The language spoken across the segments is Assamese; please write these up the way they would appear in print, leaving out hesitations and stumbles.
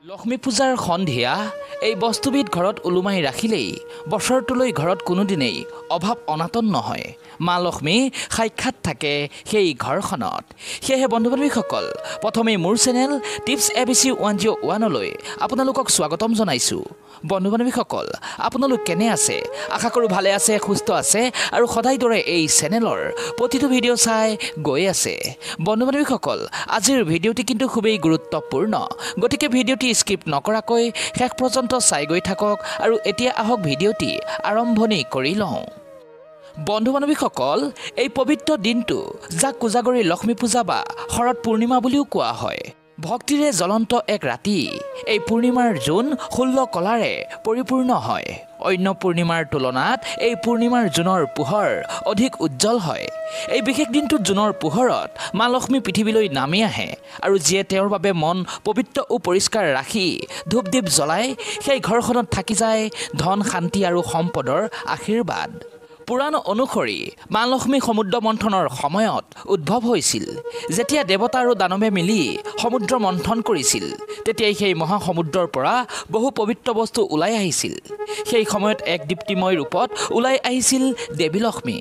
লক্ষ্মী পূজাৰ সন্ধিয়া এই বস্তুবিধ ঘৰত ওলোমাই ৰাখিলেই বছৰটোলৈ ঘৰত কোনোদিনেই অভাৱ অনাতন নহয়। মা লক্ষ্মী সাক্ষাৎ থাকে সেই ঘৰখনত। সেয়েহে বন্ধু বান্ধৱীসকল, প্ৰথমেই মোৰ চেনেল টিপছ ABC 101লৈ আপোনালোকক স্বাগতম জনাইছোঁ। বন্ধু বান্ধৱীসকল, আপোনালোক কেনে আছে? আশা কৰোঁ ভালে আছে, সুস্থ আছে আৰু সদায় দৰে এই চেনেলৰ প্ৰতিটো ভিডিঅ' চাই গৈ আছে। বন্ধু বান্ধৱীসকল, আজিৰ ভিডিঅ'টি কিন্তু খুবেই গুৰুত্বপূৰ্ণ, গতিকে ভিডিঅ'টি স্কিপ নকৰাকৈ শেষ পৰ্যন্ত চাই গৈ থাকক আৰু এতিয়া আহক ভিডিঅ'টি আৰম্ভণি কৰি লওঁ। বন্ধু বান্ধৱীসকল, এই পবিত্ৰ দিনটো যাক কোজাগৰী লক্ষ্মী পূজা বা শৰৎ পূৰ্ণিমা বুলিও কোৱা হয়, ভক্তিৰে জ্বলন্ত এক ৰাতি। এই পূৰ্ণিমাৰ জোন 16 কলাৰে পৰিপূৰ্ণ হয়। অন্য পূৰ্ণিমাৰ তুলনাত এই পূৰ্ণিমাৰ জোনৰ পোহৰ অধিক উজ্জ্বল হয়। এই বিশেষ দিনটোত জোনৰ পোহৰত মা লক্ষ্মী পৃথিৱীলৈ নামি আহে আৰু যিয়ে তেওঁৰ বাবে মন পবিত্ৰ ও পৰিষ্কাৰ ৰাখি ধূপ দীপ জ্বলাই সেই ঘৰখনত থাকি যায় ধন, শান্তি আৰু সম্পদৰ আশীৰ্বাদ। পুৰাণ অনুসৰি মা লক্ষ্মী সমুদ্ৰ মন্থনৰ সময়ত উদ্ভৱ হৈছিল। যেতিয়া দেৱতা আৰু দানৱে মিলি সমুদ্ৰ মন্থন কৰিছিল, তেতিয়াই সেই মহাসমুদ্ৰৰ পৰা বহু পবিত্ৰ বস্তু ওলাই আহিছিল। সেই সময়ত এক দীপ্তিময় ৰূপত ওলাই আহিছিল দেৱী লক্ষ্মী।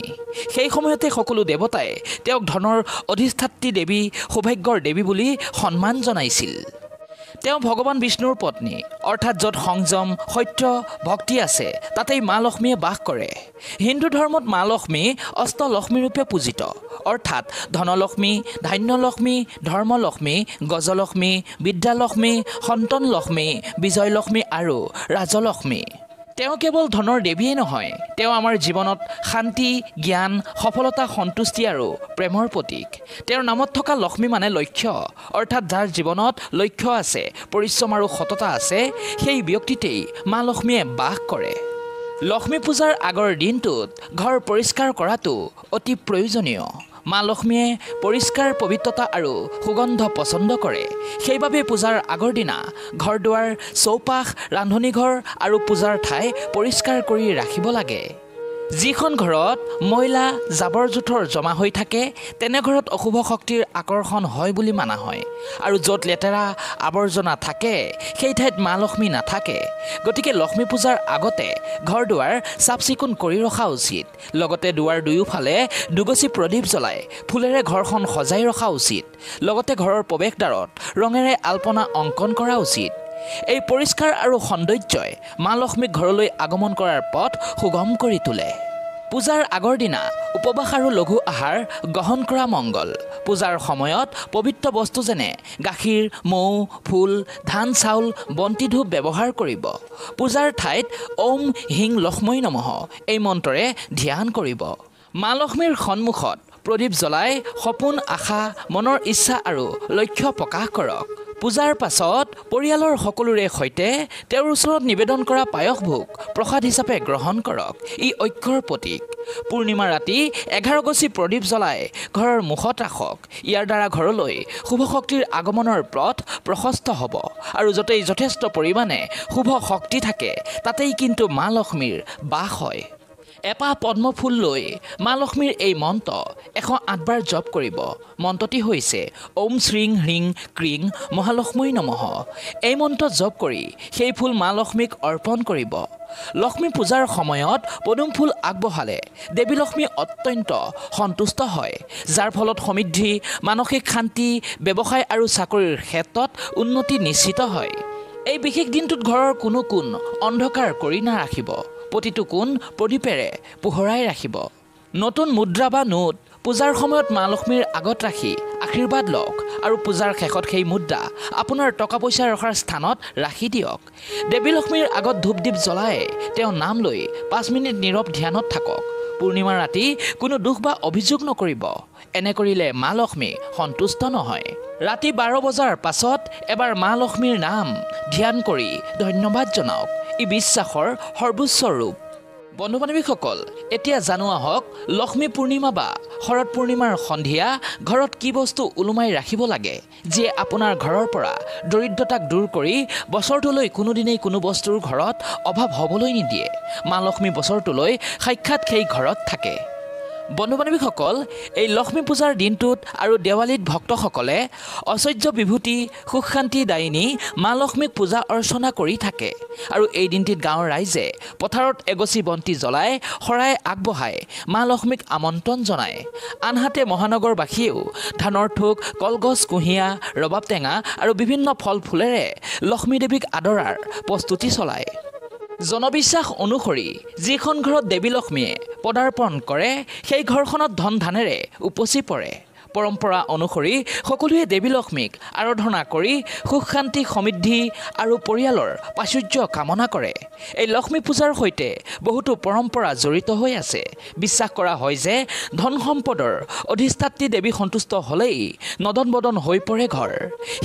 সেই সময়তে সকলো দেৱতাই তেওঁক ধনৰ অধিষ্ঠাত্ৰী দেৱী, সৌভাগ্যৰ দেৱী বুলি সন্মান জনাইছিল। তেওঁ ভগৱান বিষ্ণুৰ পত্নী, অৰ্থাৎ য'ত সংযম, সত্য, ভক্তি আছে তাতেই মা লক্ষ্মীয়ে বাস কৰে। হিন্দু ধৰ্মত মা লক্ষ্মী অষ্টলক্ষ্মীৰূপে পূজিত, অৰ্থাৎ ধনলক্ষ্মী, ধান্যলক্ষ্মী, ধৰ্মলক্ষ্মী, গজলক্ষ্মী, বিদ্যালক্ষ্মী, সন্তান লক্ষ্মী, বিজয়লক্ষ্মী আৰু ৰাজলক্ষ্মী। তেওঁ কেৱল ধনৰ দেৱীয়ে নহয়, তেওঁ আমাৰ জীৱনত শান্তি, জ্ঞান, সফলতা, সন্তুষ্টি আৰু প্ৰেমৰ প্ৰতীক। তেওঁৰ নামত থকা লক্ষ্মী মানে লক্ষ্য, অৰ্থাৎ যাৰ জীৱনত লক্ষ্য আছে, পৰিশ্ৰম আৰু সততা আছে, সেই ব্যক্তিতেই মা লক্ষ্মীয়ে বাস কৰে। লক্ষ্মী পূজাৰ আগৰ দিনটোত ঘৰ পৰিষ্কাৰ কৰাটো অতি প্ৰয়োজনীয়। মা লক্ষ্মীয়ে পৰিষ্কাৰ, পবিত্ৰতা আৰু সুগন্ধ পচন্দ কৰে। সেইবাবে পূজাৰ আগৰ দিনা ঘৰ দুৱাৰ, চৌপাশ, ৰান্ধনীঘৰ আৰু পূজাৰ ঠাই পৰিষ্কাৰ কৰি ৰাখিব লাগে। যিখন ঘৰত ময়লা, জাবৰ জোঁথৰ জমা হৈ থাকে, তেনে ঘৰত অশুভ শক্তিৰ আকৰ্ষণ হয় বুলি মানা হয়। আৰু য'ত লেতেৰা আৱৰ্জনা থাকে, সেই ঠাইত মা লক্ষ্মী নাথাকে। গতিকে লক্ষ্মী পূজাৰ আগতে ঘৰ দুৱাৰ চাফ চিকুণ কৰি ৰখা উচিত। লগতে দুৱাৰ দুয়োফালে দুগচি প্ৰদীপ জ্বলাই ফুলেৰে ঘৰখন সজাই ৰখা উচিত। লগতে ঘৰৰ প্ৰৱেশদ্বাৰত ৰঙেৰে আলপনা অংকন কৰা উচিত। এই পৰিষ্কাৰ আৰু সৌন্দৰ্যই মা লক্ষ্মীক ঘৰলৈ আগমন কৰাৰ পথ সুগম কৰি তোলে। পূজাৰ আগৰ দিনা উপবাস আৰু লঘু আহাৰ গ্ৰহণ কৰা মংগল। পূজাৰ সময়ত পবিত্ৰ বস্তু যেনে গাখীৰ, মৌ, ফুল, ধান, চাউল, বন্তি, ধূপ ব্যৱহাৰ কৰিব। পূজাৰ ঠাইত ওম হ্ৰীং লক্ষ্মী নমঃ এই মন্ত্ৰৰে ধ্যান কৰিব। মা লক্ষ্মীৰ সন্মুখত প্ৰদীপ জ্বলাই সপোন, আশা, মনৰ ইচ্ছা আৰু লক্ষ্য প্ৰকাশ কৰক। পূজাৰ পাছত পৰিয়ালৰ সকলোৰে সৈতে তেওঁৰ ওচৰত নিবেদন কৰা পায়স ভোগ প্ৰসাদ হিচাপে গ্ৰহণ কৰক। ই ঐক্যৰ প্ৰতীক। পূৰ্ণিমা ৰাতি 11 গছি প্ৰদীপ জ্বলাই ঘৰৰ মুখত ৰাখক। ইয়াৰ দ্বাৰা ঘৰলৈ শুভ শক্তিৰ আগমনৰ পথ প্ৰশস্ত হ'ব আৰু য'তেই যথেষ্ট পৰিমাণে শুভ শক্তি থাকে, তাতেই কিন্তু মা লক্ষ্মীৰ বাস হয়। এপাহ পদ্ম ফুল লৈ মা লক্ষ্মীৰ এই মন্ত্ৰ 108 বাৰ জপ কৰিব। মন্ত্ৰটি হৈছে ওম শ্ৰীং হ্ৰীং ক্ৰীং মহালক্ষ্মী নমঃ। এই মন্ত্ৰ জপ কৰি সেই ফুল মা লক্ষ্মীক অৰ্পণ কৰিব। লক্ষ্মী পূজাৰ সময়ত পদুম ফুল আগবঢ়ালে দেৱী লক্ষ্মী অত্যন্ত সন্তুষ্ট হয়, যাৰ ফলত সমৃদ্ধি, মানসিক শান্তি, ব্যৱসায় আৰু চাকৰিৰ ক্ষেত্ৰত উন্নতি নিশ্চিত হয়। এই বিশেষ দিনটোত ঘৰৰ কোনো কোণ অন্ধকাৰ কৰি নাৰাখিব। প্ৰতিটো কোণ প্ৰদীপেৰে পোহৰাই ৰাখিব। নতুন মুদ্ৰা বা নোট পূজাৰ সময়ত মা লক্ষ্মীৰ আগত ৰাখি আশীৰ্বাদ লওক আৰু পূজাৰ শেষত সেই মুদ্ৰা আপোনাৰ টকা পইচা ৰখাৰ স্থানত ৰাখি দিয়ক। দেৱী লক্ষ্মীৰ আগত ধূপ দীপ জ্বলাই তেওঁ নাম লৈ 5 মিনিট নীৰৱ ধ্যানত থাকক। পূৰ্ণিমা ৰাতি কোনো দুখ বা অভিযোগ নকৰিব। এনে কৰিলে মা লক্ষ্মী সন্তুষ্ট নহয়। ৰাতি 12 বজাৰ পাছত এবাৰ মা লক্ষ্মীৰ নাম ধ্যান কৰি ধন্যবাদ জনাওক। ই বিশ্বাসৰ সৰ্বোচ্চ ৰূপ। বন্ধু বান্ধৱীসকল, এতিয়া জানো আহক লক্ষ্মী পূৰ্ণিমা বা শৰৎ পূৰ্ণিমাৰ সন্ধিয়া ঘৰত কি বস্তু ওলোমাই ৰাখিব লাগে, যিয়ে আপোনাৰ ঘৰৰ পৰা দৰিদ্ৰতাক দূৰ কৰি বছৰটোলৈ কোনোদিনেই কোনো বস্তুৰ ঘৰত অভাৱ হ'বলৈ নিদিয়ে। মা লক্ষ্মী বছৰটোলৈ সাক্ষাৎ সেই ঘৰত থাকে। বন্ধু-বান্ধৱীসকল, এই লক্ষ্মী পূজাৰ দিনটোত আৰু দেৱালীত ভক্তসকলে ঐশ্বৰ্য বিভূতি সুখ শান্তি দায়িনী মা লক্ষ্মীক পূজা অৰ্চনা কৰি থাকে। আৰু এই দিনটিত গাঁৱৰ ৰাইজে পথাৰত এগছি বন্তি জ্বলাই শৰাই আগবঢ়াই মা লক্ষ্মীক আমন্ত্ৰণ জনায়। আনহাতে মহানগৰবাসীয়েও ধানৰ ঠোক, কলগছ, কুঁহিয়া, ৰবাব টেঙা আৰু বিভিন্ন ফল ফুলেৰে লক্ষ্মী দেৱীক আদৰাৰ প্ৰস্তুতি চলায়। জনবিশ্বাস অনুসৰি যিখন ঘৰত দেৱী লক্ষ্মীয়ে পদাৰ্পণ কৰে সেই ঘৰখনত ধন ধানেৰে উপচি পৰে। পৰম্পৰা অনুসৰি সকলোৱে দেৱী লক্ষ্মীক আৰাধনা কৰি সুখ শান্তি সমৃদ্ধি আৰু পৰিয়ালৰ প্ৰাচুৰ্য কামনা কৰে। এই লক্ষ্মী পূজাৰ সৈতে বহুতো পৰম্পৰা জড়িত হৈ আছে। বিশ্বাস কৰা হয় যে ধন সম্পদৰ অধিষ্ঠাত্ৰী দেৱী সন্তুষ্ট হ'লেই নদন বদন হৈ পৰে ঘৰ।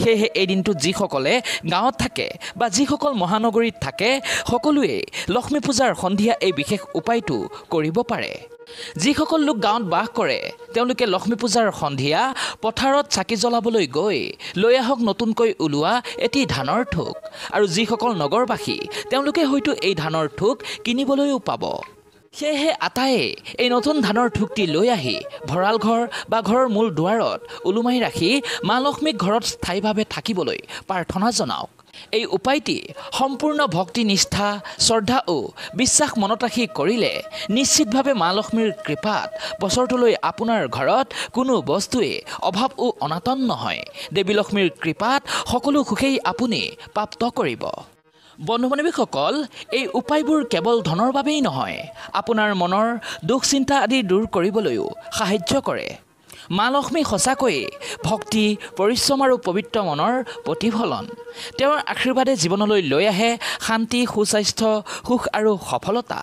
সেয়েহে এই দিনটোত যিসকলে গাঁৱত থাকে বা যিসকল মহানগৰীত থাকে সকলোৱে লক্ষ্মী পূজাৰ সন্ধিয়া এই বিশেষ উপায়টো কৰিব পাৰে। যিসকল লোক গাঁৱত বাস কৰে তেওঁলোকে লক্ষ্মী পূজাৰ সন্ধিয়া পথাৰত চাকি জ্বলাবলৈ গৈ লৈ আহক নতুনকৈ ওলোৱা এটি ধানৰ ঠোক। আৰু যিসকল নগৰবাসী তেওঁলোকে হয়তো এই ধানৰ ঠোক কিনিবলৈও পাব। সেয়েহে আটায়ে এই নতুন ধানৰ ঠোকটি লৈ আহি ভঁৰাল ঘৰ বা ঘৰৰ মূল দুৱাৰত ওলোমাই ৰাখি মা লক্ষ্মীক ঘৰত স্থায়ীভাৱে থাকিবলৈ প্ৰাৰ্থনা জনাওক। এই উপায়টি সম্পূৰ্ণ ভক্তি নিষ্ঠা শ্ৰদ্ধা ও বিশ্বাস মনত ৰাখি কৰিলে নিশ্চিতভাৱে মা লক্ষ্মীৰ কৃপাত বছৰটোলৈ আপোনাৰ ঘৰত কোনো বস্তুৱে অভাৱ ও অনাটন নহয়। দেৱী লক্ষ্মীৰ কৃপাত সকলো সুখেই আপুনি প্ৰাপ্ত কৰিব। বন্ধু-বান্ধৱীসকল, এই উপায়বোৰ কেৱল ধনৰ বাবেই নহয়, আপোনাৰ মনৰ দুখ চিন্তা আদি দূৰ কৰিবলৈও সাহায্য কৰে। মা লক্ষ্মী সঁচাকৈয়ে ভক্তি পৰিশ্ৰম আৰু পবিত্ৰ মনৰ প্ৰতিফলন। তেওঁৰ আশীৰ্বাদে জীৱনলৈ লৈ আহে শান্তি সুস্বাস্থ্য সুখ আৰু সফলতা।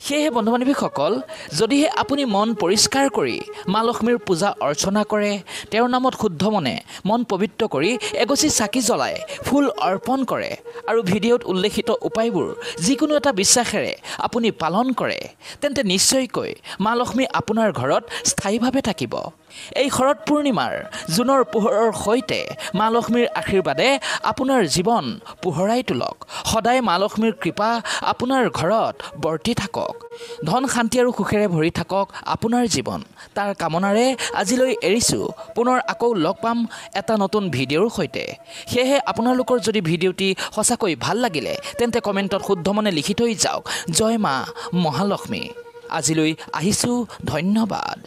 সেয়েহে বন্ধু-বান্ধৱীসকল, যদিহে আপুনি মন পৰিষ্কাৰ কৰি মা লক্ষ্মীৰ পূজা অৰ্চনা কৰে, তেওঁৰ নামত শুদ্ধ মনে মন পবিত্ৰ কৰি এগছি চাকি জ্বলাই ফুল অৰ্পণ কৰে আৰু ভিডিঅ'ত উল্লেখিত উপায়বোৰ যিকোনো এটা বিশ্বাসেৰে আপুনি পালন কৰে, তেন্তে নিশ্চয়কৈ মা লক্ষ্মী আপোনাৰ ঘৰত স্থায়ীভাৱে থাকিব। এই শৰৎ পূৰ্ণিমাৰ জোনৰ পোহৰৰ সৈতে মা লক্ষ্মীৰ আশীৰ্বাদে আপোনাৰ জীৱন পোহৰাই তোলক। সদায় মা লক্ষ্মীৰ কৃপা আপোনাৰ ঘৰত বৰ্তি থাকক। ধন শান্তি আৰু সুখেৰে ভৰি থাকক আপোনাৰ জীৱন। তাৰ কামনাৰে আজিলৈ এৰিছোঁ। পুনৰ আকৌ লগ পাম এটা নতুন ভিডিঅ'ৰ সৈতে। সেয়েহে আপোনালোকৰ যদি ভিডিঅ'টি সঁচাকৈ ভাল লাগিলে তেন্তে কমেণ্টত শুদ্ধ মনে লিখি থৈ যাওক, জয় মা মহালক্ষ্মী। আজিলৈ আহিছোঁ, ধন্যবাদ।